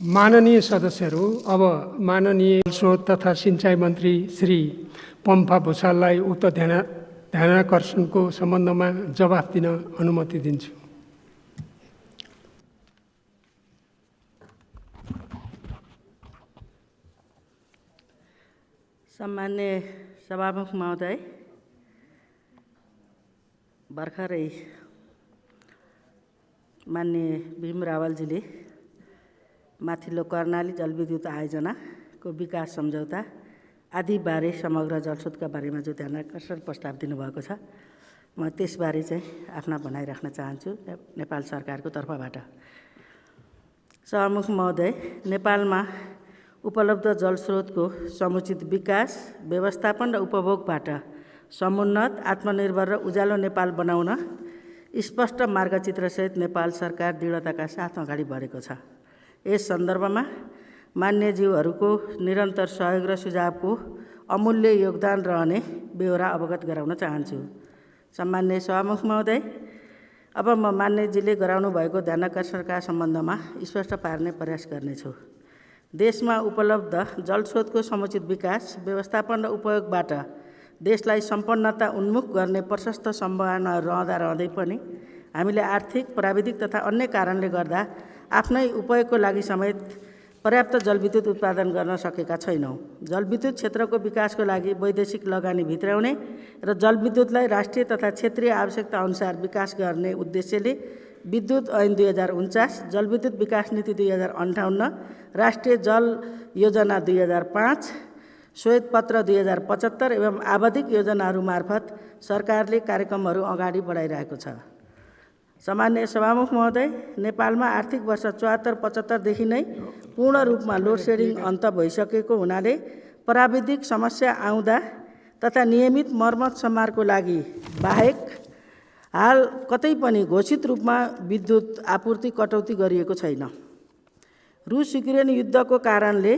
माननीय सदस्यहरू, अब माननीय स्रोत तथा सिंचाई मन्त्री श्री पम्फा भुषाललाई उक्त ध्यानाकर्षणको सम्बन्धमा जवाफ दिन अनुमति दिन्छु। सम्मान्य सभामुख महोदय, भर्खरै माननीय भीम रावलजीले माथिल्लो कर्णाली जलविद्युत आयोजनाको विकास सम्झौता आदिबारे समग्र जलस्रोतका बारेमा जो ध्यानाकर्षण प्रस्ताव दिनुभएको छ, म त्यसबारे चाहिँ आफ्ना भनाइ राख्न चाहन्छु नेपाल सरकारको तर्फबाट। सभामुख महोदय, नेपालमा उपलब्ध जलस्रोतको समुचित विकास, व्यवस्थापन र उपभोगबाट समुन्नत, आत्मनिर्भर र उज्यालो नेपाल बनाउन स्पष्ट मार्गचित्रसहित नेपाल सरकार दृढताका साथ अगाडि बढेको छ। यस सन्दर्भमा मान्यज्यूहरूको निरन्तर सहयोग र सुझावको अमूल्य योगदान रहने बेहोरा अवगत गराउन चाहन्छु। सम्मान्य सभामुख महोदय, अब म मान्यजीले गराउनु भएको ध्यानाकर्षणका सम्बन्धमा स्पष्ट पार्ने प्रयास गर्नेछु। देशमा उपलब्ध जलस्रोतको समुचित विकास, व्यवस्थापन र उपयोगबाट देशलाई सम्पन्नता उन्मुख गर्ने प्रशस्त सम्भावनाहरू रहँदै पनि हामीले आर्थिक, प्राविधिक तथा अन्य कारणले गर्दा आफ्नै उपयोगको लागि समेत पर्याप्त जलविद्युत उत्पादन गर्न सकेका छैनौँ। जलविद्युत क्षेत्रको विकासको लागि वैदेशिक लगानी भित्राउने र जलविद्युतलाई राष्ट्रिय तथा क्षेत्रीय आवश्यकता अनुसार विकास गर्ने उद्देश्यले विद्युत ऐन 2049, जलविद्युत विकास नीति 2058, राष्ट्रिय जल योजना 2005, श्वेतपत्र 2075 एवं आवधिक योजनाहरू मार्फत सरकारले कार्यक्रमहरू अगाडि बढाइरहेको छ। सामान्य सभामुख महोदय, नेपालमा आर्थिक वर्ष 74-75 देखि नै पूर्ण रूपमा लोड सेडिङ अन्त भइसकेको हुनाले प्राविधिक समस्या आउँदा तथा नियमित मर्मत सम्हारको लागि बाहेक हाल कतै पनि घोषित रूपमा विद्युत आपूर्ति कटौती गरिएको छैन। रुस युक्रेन युद्धको कारणले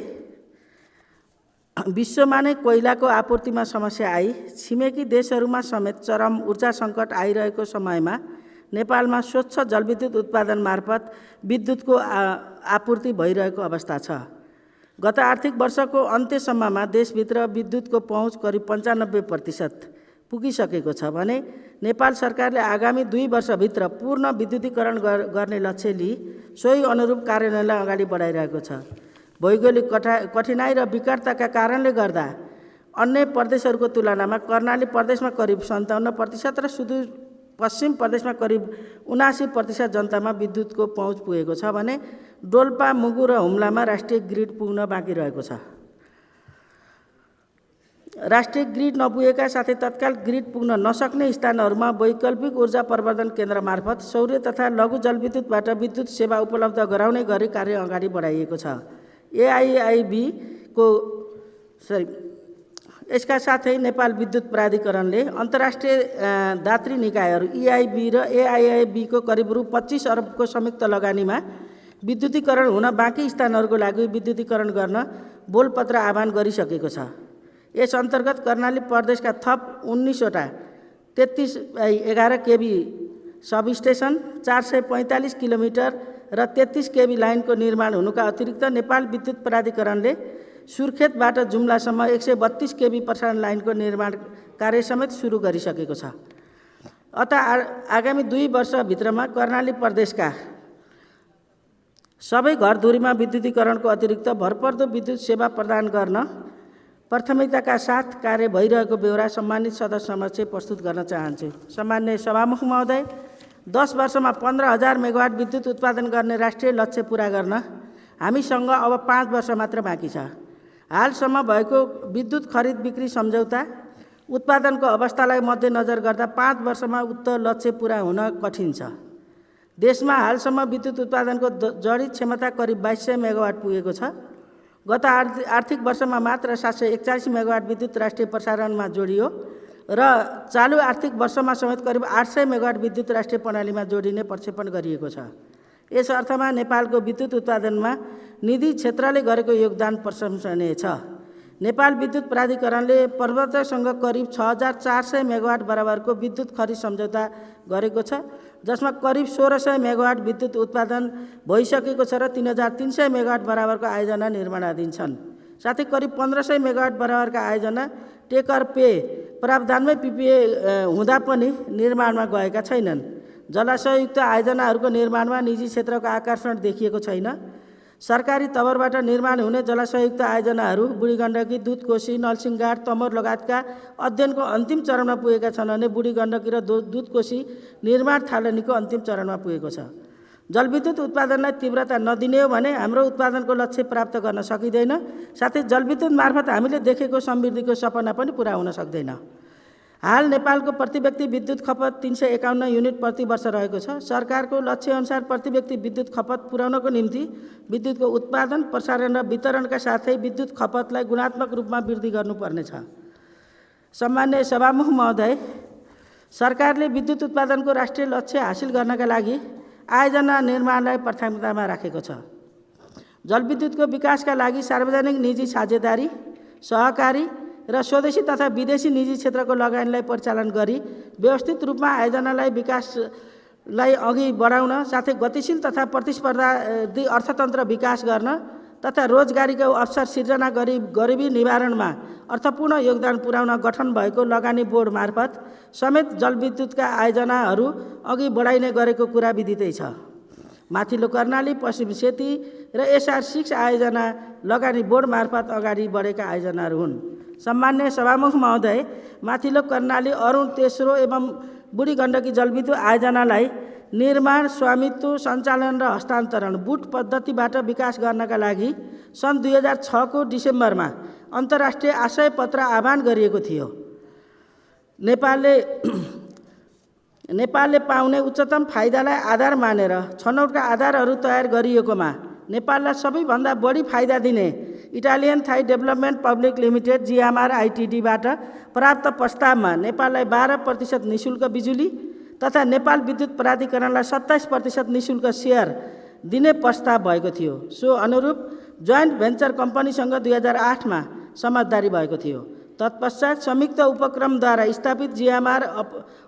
विश्वमा नै कोइलाको आपूर्तिमा समस्या आई छिमेकी देशहरूमा समेत चरम ऊर्जा सङ्कट आइरहेको समयमा नेपालमा स्वच्छ जलविद्युत उत्पादन मार्फत विद्युतको आपूर्ति भइरहेको अवस्था छ। गत आर्थिक वर्षको अन्त्यसम्ममा देशभित्र विद्युतको पहुँच करिब 95% पुगिसकेको छ भने नेपाल सरकारले आगामी 2 वर्षभित्र पूर्ण विद्युतीकरण गर्ने लक्ष्य लिई सोही अनुरूप कार्यान्वयनलाई अगाडि बढाइरहेको छ। भौगोलिक कठिनाई र विकटताका कारणले गर्दा अन्य प्रदेशहरूको तुलनामा कर्णाली प्रदेशमा करिब 57% र सुदूर पश्चिम प्रदेशमा करिब 79% जनतामा विद्युतको पहुँच पुगेको छ भने डोल्पा, मुगु र हुम्लामा राष्ट्रिय ग्रिड पुग्न बाँकी रहेको छ। राष्ट्रिय ग्रिड नपुगेका साथै तत्काल ग्रिड पुग्न नसक्ने स्थानहरूमा वैकल्पिक ऊर्जा प्रवर्धन केन्द्र मार्फत सौर्य तथा लघु जलविद्युतबाट विद्युत सेवा उपलब्ध गराउने गरी कार्य अगाडि बढाइएको छ। यसका साथै नेपाल विद्युत प्राधिकरणले अन्तर्राष्ट्रिय दात्री निकायहरू EIB र AIIB को करिब रु 25 अरबको संयुक्त लगानीमा विद्युतीकरण हुन बाँकी स्थानहरूको लागि विद्युतीकरण गर्न बोलपत्र आह्वान गरिसकेको छ। यस अन्तर्गत कर्णाली प्रदेशका थप 19 वटा 33/11 kV सब स्टेसन, 445 किलोमिटर र 33 kV लाइनको निर्माण हुनुका अतिरिक्त नेपाल विद्युत प्राधिकरणले सुर्खेतबाट जुम्लासम्म 132 kV प्रसारण लाइनको निर्माण कार्य समेत सुरु गरिसकेको छ। अत आगामी 2 वर्षभित्रमा कर्णाली प्रदेशका सबै घरधुरीमा विद्युतीकरणको अतिरिक्त भरपर्दो विद्युत सेवा प्रदान गर्न प्राथमिकताका साथ कार्य भइरहेको बेहोरा सम्मानित सदस्य समक्ष प्रस्तुत गर्न चाहन्छु। सम्मान्य सभामुख महोदय, 10 वर्षमा 15,000 मेगावाट विद्युत उत्पादन गर्ने राष्ट्रिय लक्ष्य पूरा गर्न हामीसँग अब 5 वर्ष मात्र बाँकी छ। हालसम्म भएको विद्युत खरिद बिक्री सम्झौता उत्पादनको अवस्थालाई मध्यनजर गर्दा 5 वर्षमा उक्त लक्ष्य पूरा हुन कठिन छ। देशमा हालसम्म विद्युत उत्पादनको जडित क्षमता करिब 2200 मेगावाट पुगेको छ। गत आर्थिक वर्षमा मात्र 741 मेगावाट विद्युत राष्ट्रिय प्रसारणमा जोडियो र चालु आर्थिक वर्षमा समेत करिब 800 मेगावाट विद्युत राष्ट्रिय प्रणालीमा जोडिने प्रक्षेपण गरिएको छ। यस अर्थमा नेपालको विद्युत उत्पादनमा निजी क्षेत्रले गरेको योगदान प्रशंसनीय छ। नेपाल विद्युत प्राधिकरणले प्रवर्तकसँग करिब 6400 मेगावाट बराबरको विद्युत खरिद सम्झौता गरेको छ, जसमा करिब 1600 मेगावाट विद्युत उत्पादन भइसकेको छ र 3300 मेगावाट बराबरको आयोजना निर्माणाधीन छन्। साथै करिब 1500 मेगावाट बराबरका आयोजना टेकर पे प्रावधानमै पिपिए हुँदा पनि निर्माणमा गएका छैनन्। जलाशययुक्त आयोजनाहरूको निर्माणमा निजी क्षेत्रको आकर्षण देखिएको छैन। सरकारी तवरबाट निर्माण हुने जलाशययुक्त आयोजनाहरू बुढी गण्डकी, दुधकोशी, नलसिंहघाट, तमोर लगायतका अध्ययनको अन्तिम चरणमा पुगेका छन् भने बुढी गण्डकी र दुधकोशी निर्माण थालनीको अन्तिम चरणमा पुगेको छ। जलविद्युत उत्पादनलाई तीव्रता नदिने हो भने हाम्रो उत्पादनको लक्ष्य प्राप्त गर्न सकिँदैन। साथै जलविद्युत मार्फत हामीले देखेको समृद्धिको सपना पनि पुरा हुन सक्दैन। हाल नेपालको प्रति व्यक्ति विद्युत खपत 351 युनिट प्रति वर्ष रहेको छ। सरकारको लक्ष्यअनुसार प्रति व्यक्ति विद्युत खपत पुर्याउनको निम्ति विद्युतको उत्पादन, प्रसारण र वितरणका साथै विद्युत खपतलाई गुणात्मक रूपमा वृद्धि गर्नुपर्नेछ। सम्माननीय सभामुख महोदय, सरकारले विद्युत उत्पादनको राष्ट्रिय लक्ष्य हासिल गर्नका लागि आयोजना निर्माणलाई प्राथमिकतामा राखेको छ। जलविद्युतको विकासका लागि सार्वजनिक निजी साझेदारी, सहकारी र स्वदेशी तथा विदेशी निजी क्षेत्रको लगानीलाई परिचालन गरी व्यवस्थित रूपमा आयोजनालाई विकासलाई अघि बढाउन, साथै गतिशील तथा प्रतिस्पर्धावादी अर्थतन्त्र विकास गर्न तथा रोजगारीको अवसर सिर्जना गरी गरिबी निवारणमा अर्थपूर्ण योगदान पुर्याउन गठन भएको लगानी बोर्ड मार्फत समेत जलविद्युतका आयोजनाहरू अघि बढाइने गरेको कुरा विदितै छ। माथिल्लो कर्णाली, पश्चिम सेती र SR6 आयोजना लगानी बोर्ड मार्फत अगाडि बढेका आयोजनाहरू हुन्। सम्माननीय सभामुख महोदय, माथिल्लो कर्णाली, अरुण तेस्रो एवं बुढी गण्डकी जलविद्युत आयोजनालाई निर्माण, स्वामित्व, सञ्चालन र हस्तान्तरण बुट पद्धतिबाट विकास गर्नका लागि सन् 2006 को डिसेम्बरमा अन्तर्राष्ट्रिय आशय पत्र आह्वान गरिएको थियो। नेपालले पाउने उच्चतम फाइदालाई आधार मानेर छनौटका आधारहरू तयार गरिएकोमा नेपाललाई सबैभन्दा बढी फाइदा दिने Italian Thai development public limited GMR ITDबाट प्राप्त प्रस्तावमा नेपाललाई 12% निःशुल्क बिजुली तथा नेपाल विद्युत प्राधिकरणलाई 27% निःशुल्क सेयर दिने प्रस्ताव भएको थियो। सो अनुरूप जोइन्ट भेन्चर कम्पनीसँग 2008 मा समझदारी भएको थियो। तत्पश्चात संयुक्त उपक्रमद्वारा स्थापित GMR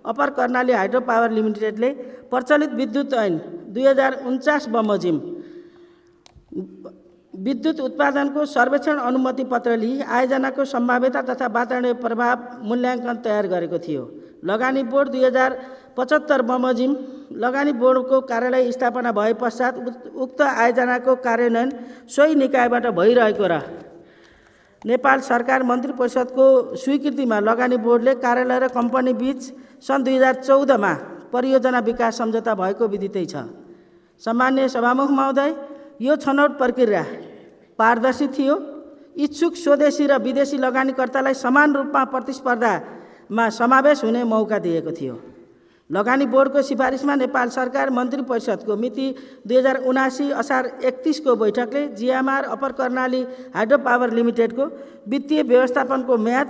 अपर कर्णाली हाइड्रो पावर लिमिटेडले प्रचलित विद्युत ऐन 2049 बमोजिम विद्युत उत्पादनको सर्वेक्षण अनुमति पत्र लिई आयोजनाको सम्भाव्यता तथा वातावरणीय प्रभाव मूल्याङ्कन तयार गरेको थियो। लगानी बोर्ड 2075 बमोजिम लगानी बोर्डको कार्यालय स्थापना भए पश्चात उक्त आयोजनाको कार्यान्वयन सोही निकायबाट भइरहेको र नेपाल सरकार मन्त्री परिषदको स्वीकृतिमा लगानी बोर्डले कार्यालय र कम्पनी बीच सन् 2014 मा परियोजना विकास सम्झौता भएको विदितै छ। सम्माननीय सभामुख महोदय, यो छनौट प्रक्रिया पारदर्शी थियो। इच्छुक स्वदेशी र विदेशी लगानीकर्तालाई समान रूपमा प्रतिस्पर्धामा समावेश हुने मौका दिएको थियो। लगानी बोर्डको सिफारिसमा नेपाल सरकार मन्त्री परिषदको मिति 2079 असार 31 को बैठकले GMR अपर कर्णाली हाइड्रो पावर लिमिटेडको वित्तीय व्यवस्थापनको म्याद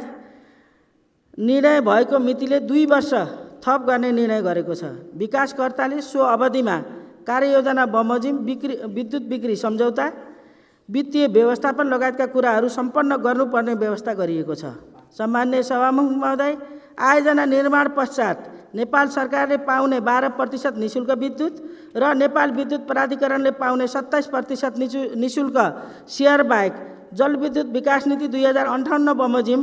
निर्णय भएको मितिले 2 वर्ष थप गर्ने निर्णय गरेको छ। विकासकर्ताले सो अवधिमा कार्ययोजना बमोजिम विद्युत बिक्री सम्झौता, वित्तीय व्यवस्थापन लगायतका कुराहरू सम्पन्न गर्नुपर्ने व्यवस्था गरिएको छ। सम्माननीय सभामुख महोदय, आयोजना निर्माण पश्चात नेपाल सरकारले पाउने 12% निःशुल्क विद्युत र नेपाल विद्युत प्राधिकरणले पाउने 27% निःशुल्क सेयर बाहेक जलविद्युत विकास नीति 2058 बमोजिम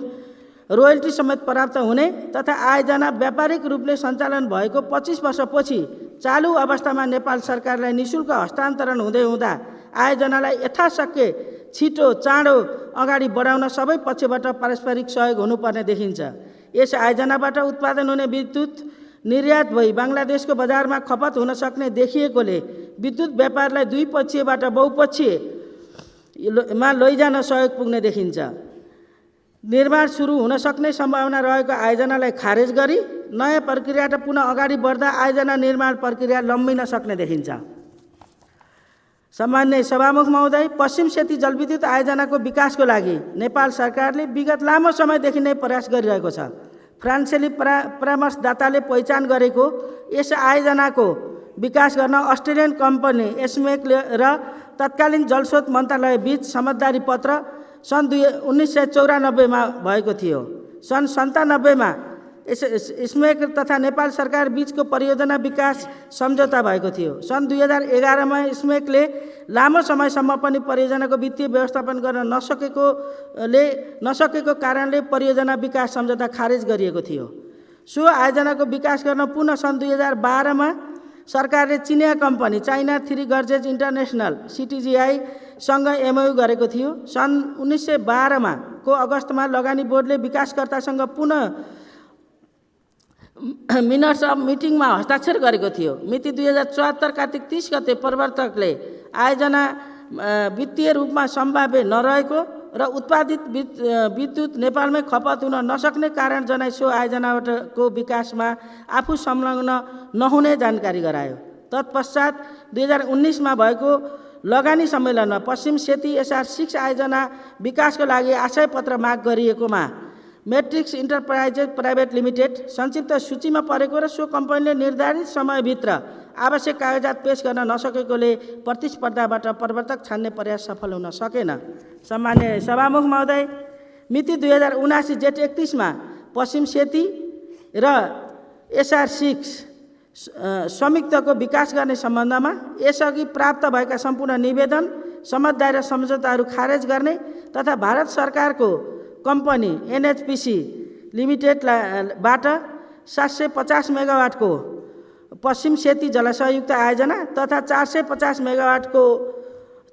रोयल्टी समेत प्राप्त हुने तथा आयोजना व्यापारिक रूपले सञ्चालन भएको 25 वर्षपछि चालु अवस्थामा नेपाल सरकारलाई निःशुल्क हस्तान्तरण हुँदै हुँदा आयोजनालाई यथाशक्य छिटो चाँडो अगाडि बढाउन सबै पक्षबाट पारस्परिक सहयोग हुनुपर्ने देखिन्छ। यस आयोजनाबाट उत्पादन हुने विद्युत निर्यात भई बङ्गलादेशको बजारमा खपत हुन सक्ने देखिएकोले विद्युत व्यापारलाई द्विपक्षीयबाट बहुपक्षीयमा लैजान सहयोग पुग्ने देखिन्छ। निर्माण सुरु हुन सक्ने सम्भावना रहेको आयोजनालाई खारेज गरी नयाँ प्रक्रियाबाट पुनः अगाडि बढ्दा आयोजना निर्माण प्रक्रिया लम्बिन सक्ने देखिन्छ। सम्माननीय सभामुख महोदय, पश्चिम सेती जलविद्युत आयोजनाको विकासको लागि नेपाल सरकारले विगत लामो समयदेखि नै प्रयास गरिरहेको छ। फ्रान्सेली परामर्शदाताले पहिचान गरेको यस आयोजनाको विकास गर्न अस्ट्रेलियन कम्पनी एस्मेक र तत्कालीन जलस्रोत मन्त्रालय बीच समझदारी पत्र सन् 1994मा भएको थियो। सन् 97मा स्मेक तथा नेपाल सरकार बीचको परियोजना विकास सम्झौता भएको थियो। सन् 2011मा स्मेकले लामो समयसम्म पनि परियोजनाको वित्तीय व्यवस्थापन गर्न नसकेको कारणले परियोजना विकास सम्झौता खारेज गरिएको थियो। सो आयोजनाको विकास गर्न पुनः सन् 2012मा सरकारले चिनिया company China 3 Gorges international CTGI सँग MOU गरेको थियो। सन् 1912मा को अगस्तमा लगानी बोर्डले विकासकर्तासँग पुनः मिनट्स अफ मिटिङमा हस्ताक्षर गरेको थियो। मिति 2074 कार्तिक 30 गते प्रवर्तकले आयोजना वित्तीय रूपमा सम्भाव्य नरहेको र उत्पादित विद्युत नेपालमै खपत हुन नसक्ने कारण जनाई सो आयोजनाको विकासमा आफू संलग्न नहुने जानकारी गरायो। तत्पश्चात 2019मा भएको लगानी सम्मेलनमा पश्चिम सेती SR6 आयोजना विकासको लागि आशय पत्र माग गरिएकोमा मैट्रिक्स इन्टरप्राइजेज प्राइभेट लिमिटेड संक्षिप्त सूचीमा परेको र सो कम्पनीले निर्धारित समयभित्र आवश्यक कागजात पेश गर्न नसकेकोले प्रतिस्पर्धाबाट प्रवर्तक छान्ने प्रयास सफल हुन सकेन। सम्मान्य सभामुख महोदय, मिति 2079 जेठ 31मा पश्चिम सेती र SR6 संयुक्तको विकास गर्ने सम्बन्धमा यसअघि प्राप्त भएका सम्पूर्ण निवेदन, समझदारी र सम्झौताहरू खारेज गर्ने तथा भारत सरकारको कम्पनी NHPC लिमिटेडबाट 750 मेगावाटको पश्चिम सेती जलाशयुक्त आयोजना तथा 450 मेगावाटको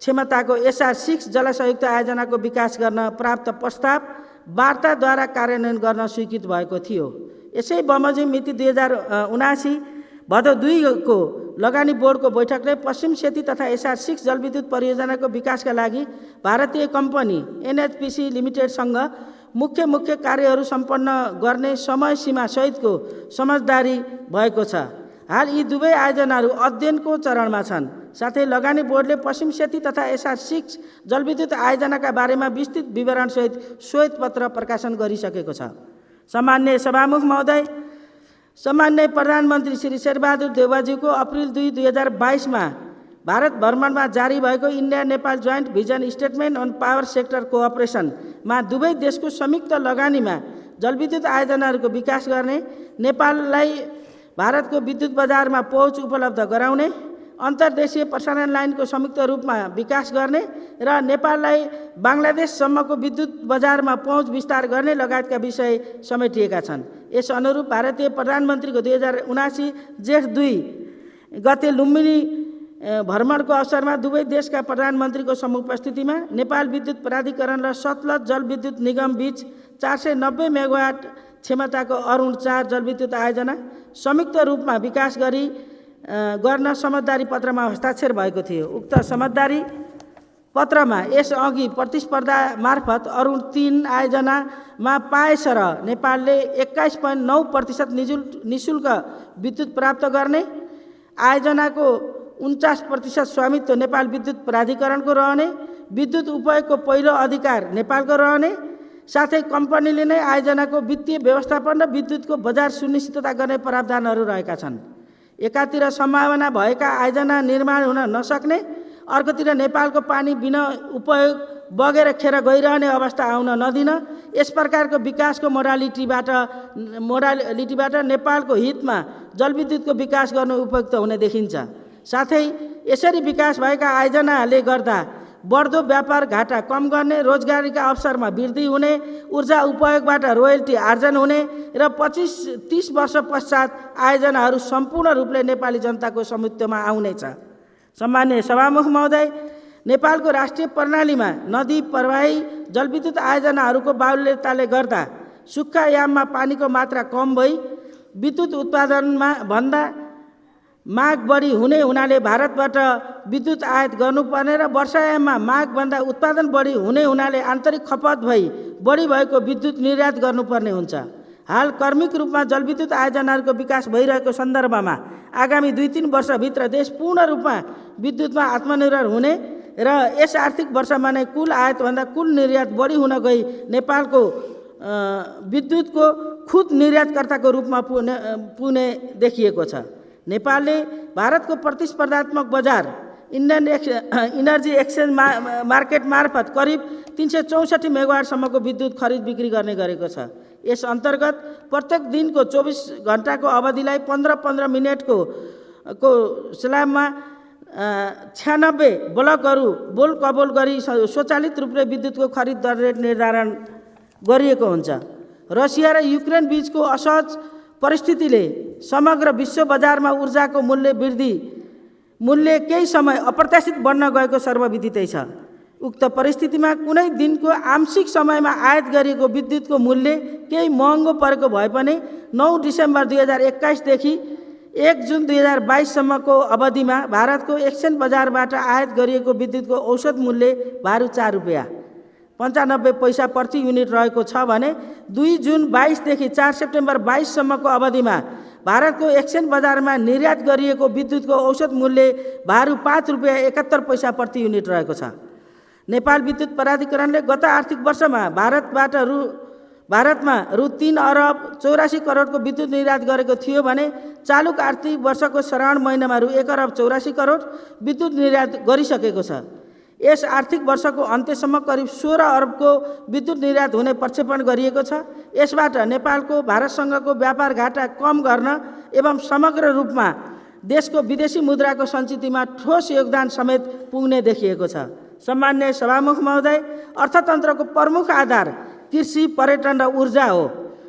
क्षमताको SR6 जलाशयुक्त आयोजनाको विकास गर्न प्राप्त प्रस्ताव वार्ताद्वारा कार्यान्वयन गर्न स्वीकृत भएको थियो। यसै बमोजिम मिति 2079 भदौ 2 को लगानी बोर्डको बैठकले पश्चिम सेती तथा SR6 जलविद्युत परियोजनाको विकासका लागि भारतीय कम्पनी NHPC लिमिटेडसँग मुख्य कार्यहरू सम्पन्न गर्ने समय सीमा सहितको समझदारी भएको छ। हाल यी दुवै आयोजनाहरू अध्ययनको चरणमा छन्। साथै लगानी बोर्डले पश्चिम सेती तथा SR6 जलविद्युत आयोजनाका बारेमा विस्तृत विवरणसहित श्वेत पत्र प्रकाशन गरिसकेको छ। सम्मान्य सभामुख महोदय, सम्मान्य प्रधानमन्त्री श्री शेरबहादुर देउवाज्यूको अप्रिल 2, 2022मा भारत भ्रमणमा जारी भएको India Nepal joint vision statement on power sector कोअपरेसनमा दुवै देशको संयुक्त लगानीमा जलविद्युत आयोजनाहरूको विकास गर्ने, नेपाललाई भारतको विद्युत बजारमा पहुँच उपलब्ध गराउने, अन्तर्देशीय प्रसारण लाइनको संयुक्त रूपमा विकास गर्ने र नेपाललाई बङ्गलादेशसम्मको विद्युत बजारमा पहुँच विस्तार गर्ने लगायतका विषय समेटिएका छन्। यस अनुरूप भारतीय प्रधानमन्त्रीको 2079 जेठ 2 गते लुम्बिनी भ्रमणको अवसरमा दुवै देशका प्रधानमन्त्रीको समुपस्थितिमा नेपाल विद्युत प्राधिकरण र सतलज जलविद्युत निगम बीच 490 मेगावाट क्षमताको अरुण 4 जलविद्युत आयोजना संयुक्त रूपमा विकास गर्न समझदारी पत्रमा हस्ताक्षर भएको थियो। उक्त समझदारी पत्रमा यसअघि प्रतिस्पर्धा मार्फत अरुण 3 आयोजनामा पाएसर नेपालले 21.9% निःशुल्क विद्युत प्राप्त गर्ने, आयोजनाको 49% स्वामित्व नेपाल विद्युत प्राधिकरणको रहने, विद्युत उपयोगको पहिलो अधिकार नेपालको रहने, साथै कम्पनीले नै आयोजनाको वित्तीय व्यवस्थापन र विद्युतको बजार सुनिश्चितता गर्ने प्रावधानहरू रहेका छन्। एकातिर सम्भावना भएका आयोजना निर्माण हुन नसक्ने, अर्कोतिर नेपालको पानी बिना उपयोग बगेर खेर गइरहने अवस्था आउन नदिन यस प्रकारको विकासको मोडालिटीबाट नेपालको हितमा जलविद्युतको विकास गर्नु उपयुक्त हुने देखिन्छ। साथै यसरी विकास भएका आयोजनाले गर्दा बढ्दो व्यापार घाटा कम गर्ने, रोजगारीका अवसरमा वृद्धि हुने, ऊर्जा उपयोगबाट रोयल्टी आर्जन हुने र 25-30 वर्ष पश्चात आयोजनाहरू सम्पूर्ण रूपले नेपाली जनताको स्वामित्वमा आउनेछ। सम्मान्य सभामुख महोदय, नेपालको राष्ट्रिय प्रणालीमा नदी प्रवाही जलविद्युत आयोजनाहरूको बाहुल्यताले गर्दा सुक्खा याममा पानीको मात्रा कम भई विद्युत उत्पादनमा भन्दा माग बढी हुने हुनाले भारतबाट विद्युत आयात गर्नुपर्ने र वर्षायाममा मागभन्दा उत्पादन बढी हुने हुनाले आन्तरिक खपत भई बढी भएको विद्युत निर्यात गर्नुपर्ने हुन्छ। हाल क्रमिक रूपमा जलविद्युत आयोजनाहरूको विकास भइरहेको सन्दर्भमा आगामी 2-3 वर्षभित्र देश पूर्ण रूपमा विद्युतमा आत्मनिर्भर हुने र यस आर्थिक वर्षमा नै कुल आयातभन्दा कुल निर्यात बढी हुन गई नेपालको विद्युतको खुद निर्यातकर्ताको रूपमा पुग्ने देखिएको छ। नेपालले भारतको प्रतिस्पर्धात्मक बजार इन्डियन इनर्जी एक्सचेन्ज मार्केट मार्फत करिब 364 मेगावाटसम्मको विद्युत खरिद बिक्री गर्ने गरेको छ। यस अन्तर्गत प्रत्येक दिनको 24 घण्टाको अवधिलाई 15-15 मिनेटको स्ल्याबमा 96 ब्लकहरू बोल कबोल गरी स्वचालित रूपले विद्युतको खरिद दर रेट निर्धारण गरिएको हुन्छ। रसिया र युक्रेन बीचको असहज परिस्थितिले समग्र विश्व बजारमा ऊर्जाको मूल्य केही समय अप्रत्याशित बन्न गएको सर्वविदितै छ। उक्त परिस्थितिमा कुनै दिनको आंशिक समयमा आयात गरिएको विद्युतको मूल्य केही महँगो परेको भए पनि 9 डिसेम्बर 2021 देखि 1 जुन 2022 सम्मको अवधिमा भारतको एक्सचेन्ज बजारबाट आयात गरिएको विद्युतको औसत मूल्य भारु 4 रुपैयाँ 95 पैसा प्रति युनिट रहेको छ भने 2 जुन 22 देखि 4 सेप्टेम्बर 22 सम्मको अवधिमा भारतको एक्सचेन्ज बजारमा निर्यात गरिएको विद्युतको औसत मूल्य भारु 5 रुपैयाँ 71 पैसा प्रति युनिट रहेको छ। नेपाल विद्युत प्राधिकरणले गत आर्थिक वर्षमा भारतमा रु 3 अरब 84 करोडको विद्युत निर्यात गरेको थियो भने चालु आर्थिक वर्षको श्रावण महिनामा रु 1 अरब 84 करोड विद्युत निर्यात गरिसकेको छ। यस आर्थिक वर्षको अन्त्यसम्म करिब 16 अरबको विद्युत निर्यात हुने प्रक्षेपण गरिएको छ। यसबाट नेपालको भारतसँगको व्यापार घाटा कम गर्न एवं समग्र रूपमा देशको विदेशी मुद्राको सञ्चितमा ठोस योगदान समेत पुग्ने देखिएको छ। सम्मान्य सभामुख महोदय, अर्थतन्त्रको प्रमुख आधार कृषि, पर्यटन र ऊर्जा हो।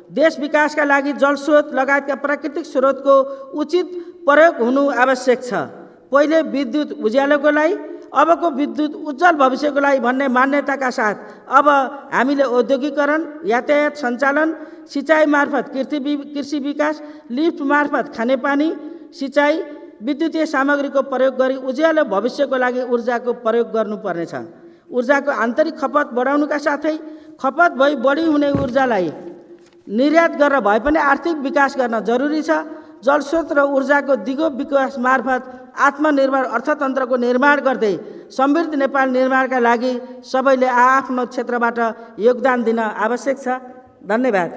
देश विकासका लागि जलस्रोत लगायतका प्राकृतिक स्रोतको उचित प्रयोग हुनु आवश्यक छ। पहिले विद्युत उज्यालोको लागि, अबको विद्युत उज्जवल भविष्यको लागि भन्ने मान्यताका साथ अब हामीले औद्योगिकरण, यातायात सञ्चालन, सिँचाइ मार्फत कृषि विकास, लिफ्ट मार्फत खानेपानी सिँचाइ, विद्युतीय सामग्रीको प्रयोग गरी उज्यालो भविष्यको लागि ऊर्जाको प्रयोग गर्नुपर्नेछ। ऊर्जाको आन्तरिक खपत बढाउनुका साथै खपत भई बढी हुने ऊर्जालाई निर्यात गरेर भए पनि आर्थिक विकास गर्न जरुरी छ। जलस्रोत र ऊर्जाको दिगो विकास मार्फत आत्मनिर्भर अर्थतन्त्रको निर्माण गर्दै समृद्ध नेपाल निर्माणका लागि सबैले आफ्नो क्षेत्रबाट योगदान दिन आवश्यक छ। धन्यवाद।